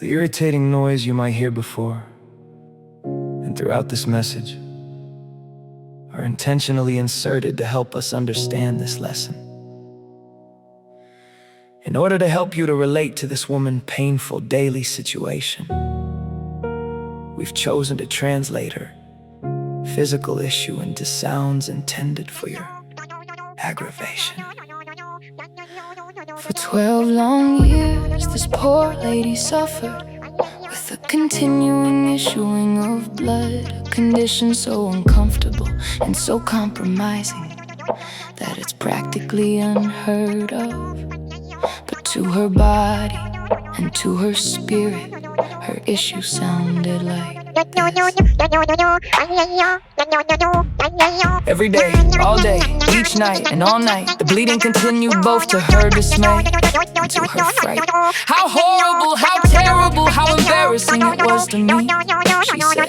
The irritating noise you might hear before and throughout this message are intentionally inserted to help us understand this lesson. In order to help you to relate to this woman's painful daily situation, we've chosen to translate her physical issue into sounds intended for your aggravation. For 12 long years, this poor lady suffered with a continuing issuing of blood, a condition so uncomfortable and so compromising that it's practically unheard of. But to her body and to her spirit, her issue sounded like this. Every day, all day, each night and all night, the bleeding continued, both to her dismay and to her fright. How horrible, how terrible, how embarrassing it was to me, she said,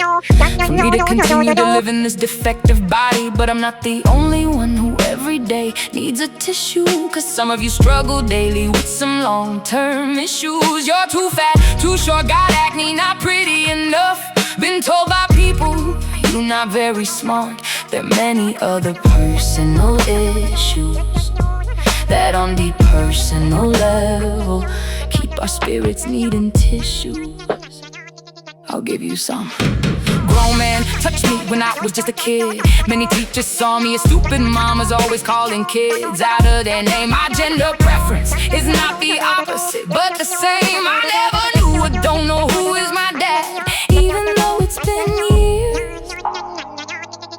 for me to continue to live in this defective body. But I'm not the only one who every day needs a tissue, 'cause some of you struggle daily with some long-term issues. You're too fat, too short, got acne, not pretty enough. Been told by people you're not very smart. There are many other personal issues that on the personal level keep our spirits needing tissues. I'll give you some. Grown man touched me when I was just a kid. Many teachers saw me as stupid. Mamas always calling kids out of their name. My gender preference is not the opposite, but the same. I never knew or don't know who is my dad, even though it's been years.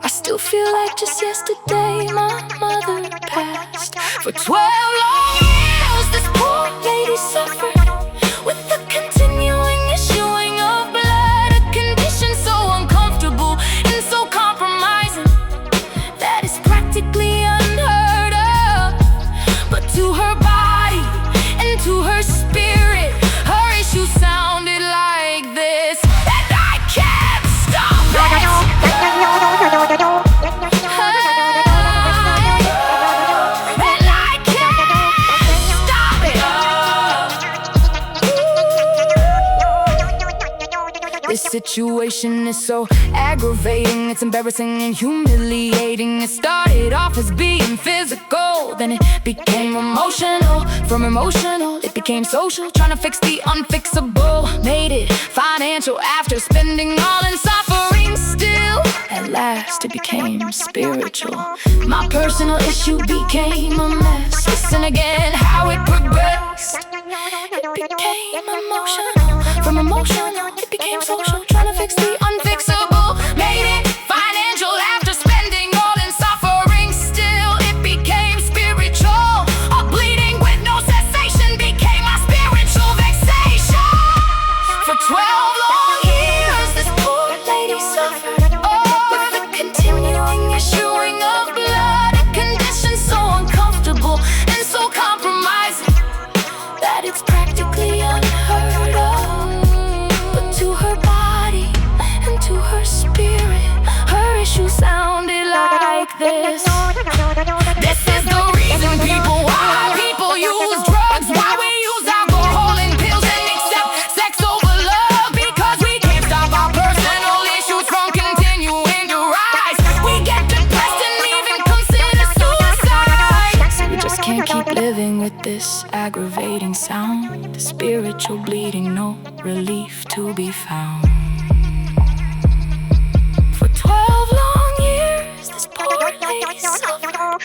I still feel like just yesterday my mother passed. For 12 long years, this poor lady suffered with the continuing issuing of blood, a condition so uncomfortable and so compromising that it's practically unheard of. But to her body and to her spirit, her issue sounded like this, and I can't stop it. This situation is so aggravating, it's embarrassing and humiliating. It started off as being physical, then it became emotional. From emotional, it became social, trying to fix the unfixable. Made it financial after spending all in suffering still. At last, it became spiritual. My personal issue became a mess. Listen again how it progressed. It became emotional. From emotional, it became social, trying to fix the unfixable. Made it financial after spending all in suffering still. It became spiritual. A bleeding with no cessation became my spiritual vexation. For 12 long years, this poor lady suffered with the continuing issuing of blood, a condition so uncomfortable and so compromising that it's practically unheard of. To her body and to her spirit, her issue sounded like this. This is the reason why people use drugs, why we use alcohol and pills and accept sex over love, because we can't stop our personal issues from continuing to rise. We get depressed and even consider suicide. So we just can't keep living with this aggravating sound. The spiritual bleeding, no relief to be found. For 12 long years, this poor lady suffered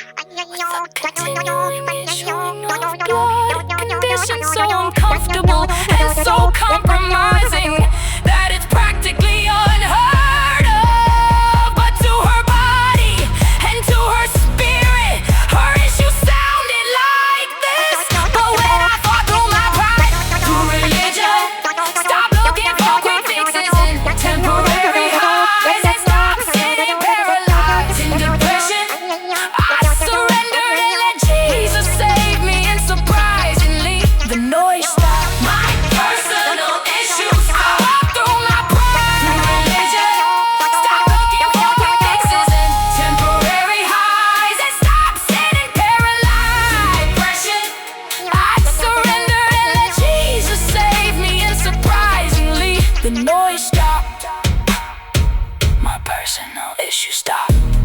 with a continuing issuing of blood, a condition so uncomfortable and so compromising that it's practically unheard of. But to her body and to her spirit, her issue sounded like this. But when I fought through my pride, through religion, stop looking for quick fixes and temporary highs, and stop sitting paralyzed in depression, I surrendered and let as you start.